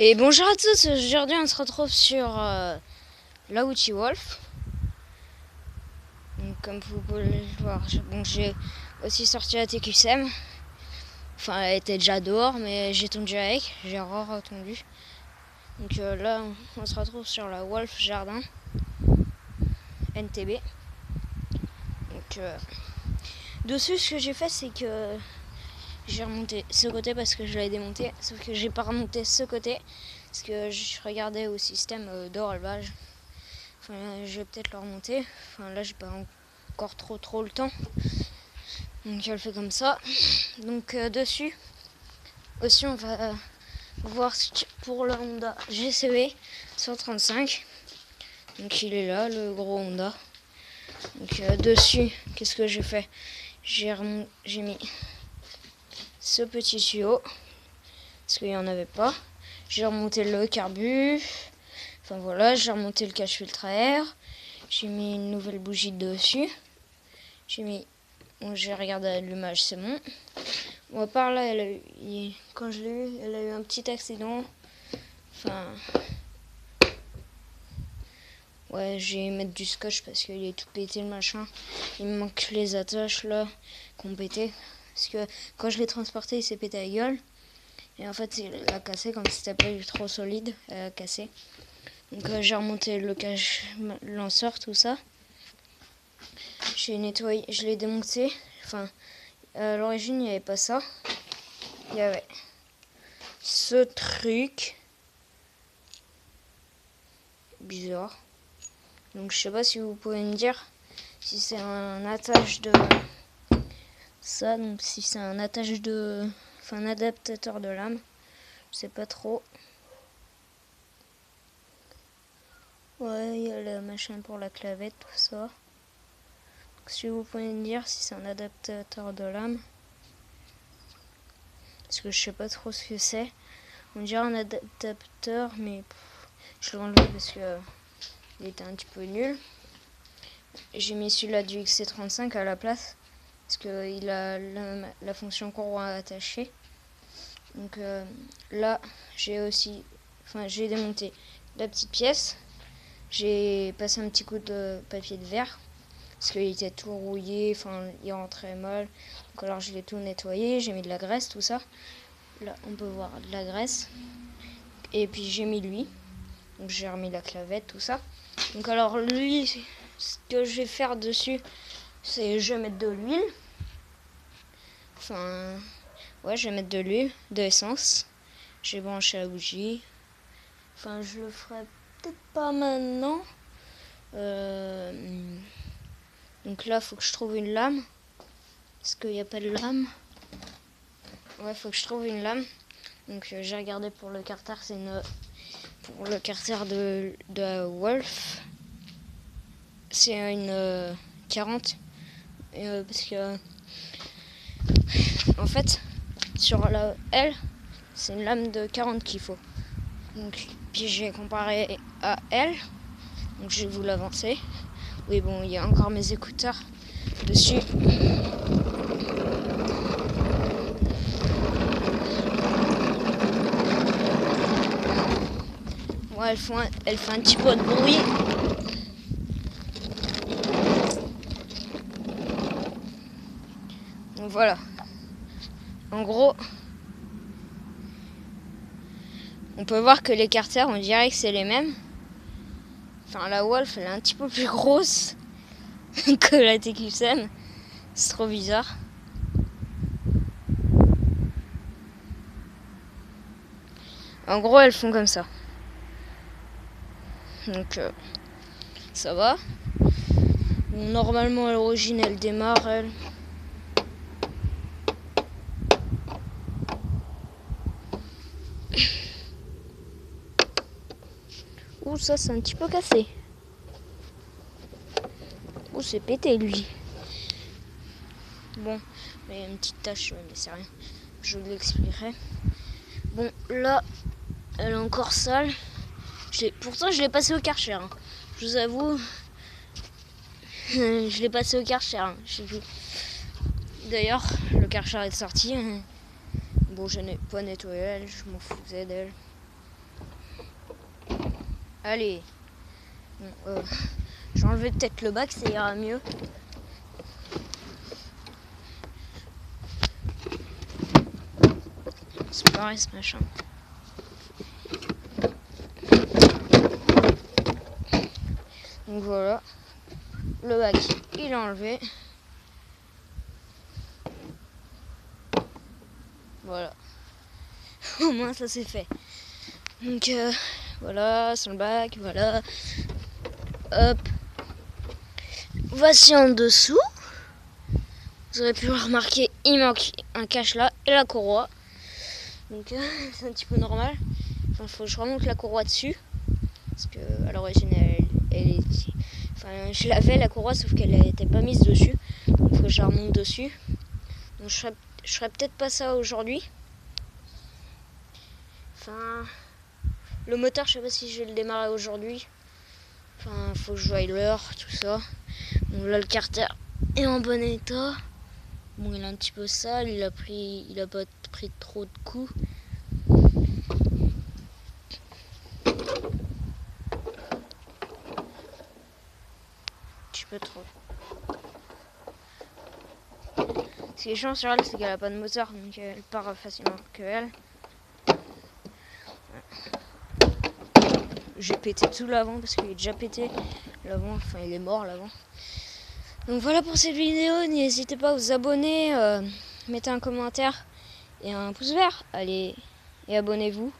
Et bonjour à tous, aujourd'hui on se retrouve sur la Witchy Wolf. Donc, comme vous pouvez le voir, j'ai aussi sorti la TQSM. Enfin, elle était déjà dehors, mais j'ai tondu avec, j'ai re-retondu. Donc là, on se retrouve sur la Wolf Jardin NTB. Donc dessus, ce que j'ai fait, c'est que j'ai remonté ce côté parce que je l'avais démonté, sauf que j'ai pas remonté ce côté parce que je regardais au système de relevage. Enfin, je vais peut-être le remonter. Enfin, là, j'ai pas encore trop le temps. Donc, je le fais comme ça. Donc, dessus, aussi, on va voir pour le Honda GCV 135. Donc, il est là, le gros Honda. Donc, dessus, qu'est-ce que j'ai fait? J'ai mis ce petit tuyau parce qu'il n'y en avait pas. J'ai remonté le carbu. Enfin voilà, j'ai remonté le cache-filtre à air. J'ai mis une nouvelle bougie dessus. J'ai regardé l'allumage, c'est bon. Bon, à part là, quand je l'ai eu, elle a eu un petit accident. Enfin, ouais, j'ai mettre du scotch parce qu'il est tout pété le machin. Il me manque les attaches là qu'on pété. Parce que quand je l'ai transporté, il s'est pété la gueule. Et en fait, il a cassé, comme c'était pas trop solide, elle a cassé. Donc j'ai remonté le cache lanceur, tout ça. J'ai nettoyé, je l'ai démonté. Enfin, à l'origine, il n'y avait pas ça. Il y avait ce truc bizarre. Donc je sais pas si vous pouvez me dire si c'est un attache de ça, donc si c'est un attache de, enfin un adaptateur de lame. Je sais pas trop. Ouais, il y a le machin pour la clavette, tout ça. Donc, si vous pouvez me dire si c'est un adaptateur de lame. Parce que je sais pas trop ce que c'est. On dirait un adaptateur, mais je l'ai enlevé parce que il était un petit peu nul. J'ai mis celui-là du XC35 à la place parce qu'il a la fonction courroie attachée. Donc là, j'ai démonté la petite pièce. J'ai passé un petit coup de papier de verre parce qu'il était tout rouillé, enfin il rentrait mal. Donc alors je l'ai tout nettoyé, j'ai mis de la graisse, tout ça. Là on peut voir de la graisse. Et puis j'ai mis lui. Donc j'ai remis la clavette, tout ça. Donc alors lui, ce que je vais faire dessus, c'est je vais mettre de l'huile. Enfin, ouais, je vais mettre de l'huile, de l'essence. J'ai branché la bougie. Enfin, je le ferai peut-être pas maintenant. Donc là, faut que je trouve une lame. Parce qu'il n'y a pas de lame. Ouais, faut que je trouve une lame. Donc j'ai regardé pour le carter, pour le carter de Wolf. C'est une 40. Parce que en fait, sur la L, c'est une lame de 40 qu'il faut. Donc, puis j'ai comparé à L. Donc je vais vous l'avancer. Oui, bon, il y a encore mes écouteurs dessus. Ouais, elle fait un petit peu de bruit. Donc voilà. En gros, on peut voir que les carters, on dirait que c'est les mêmes. Enfin, la Wolf, elle est un petit peu plus grosse que la TQSM. C'est trop bizarre. En gros, elles font comme ça. Donc, ça va. Bon, normalement, à l'origine, elle démarre, elle. Ouh, ça, c'est un petit peu cassé. Ouh, c'est pété, lui. Bon, mais il y a une petite tache, mais c'est rien. Je vous l'expliquerai. Bon, là, elle est encore sale. Pourtant, je l'ai passé au Karcher. Hein. Je vous avoue, je l'ai passé au Karcher. Hein. D'ailleurs, le Karcher est sorti. Bon, je n'ai pas nettoyé elle, je m'en foutais d'elle. Allez. Bon, je vais enlever peut-être le bac, ça ira mieux. C'est pareil ce machin. Donc voilà. Le bac, il est enlevé. Voilà. Au moins ça c'est fait. Donc voilà, sans le bac, voilà. Hop. Voici en dessous. Vous aurez pu le remarquer, il manque un cache là et la courroie. Donc c'est un petit peu normal. Enfin, faut que je remonte la courroie dessus. Parce que à l'origine elle est. Enfin, je l'avais la courroie sauf qu'elle n'était pas mise dessus. Donc il faut que je la remonte dessus. Donc je ferai peut-être pas ça aujourd'hui. Enfin, le moteur, je sais pas si je vais le démarrer aujourd'hui. Enfin, faut que je voie l'heure, tout ça. Bon, là, le carter est en bon état. Bon, il est un petit peu sale, il a pas pris trop de coups. Un petit peu trop. Ce qui est chiant sur elle, c'est qu'elle a pas de moteur, donc elle part facilement que elle. J'ai pété tout l'avant parce qu'il est déjà pété l'avant, enfin il est mort l'avant. Donc voilà pour cette vidéo, n'hésitez pas à vous abonner, mettez un commentaire et un pouce vert, allez, et abonnez-vous.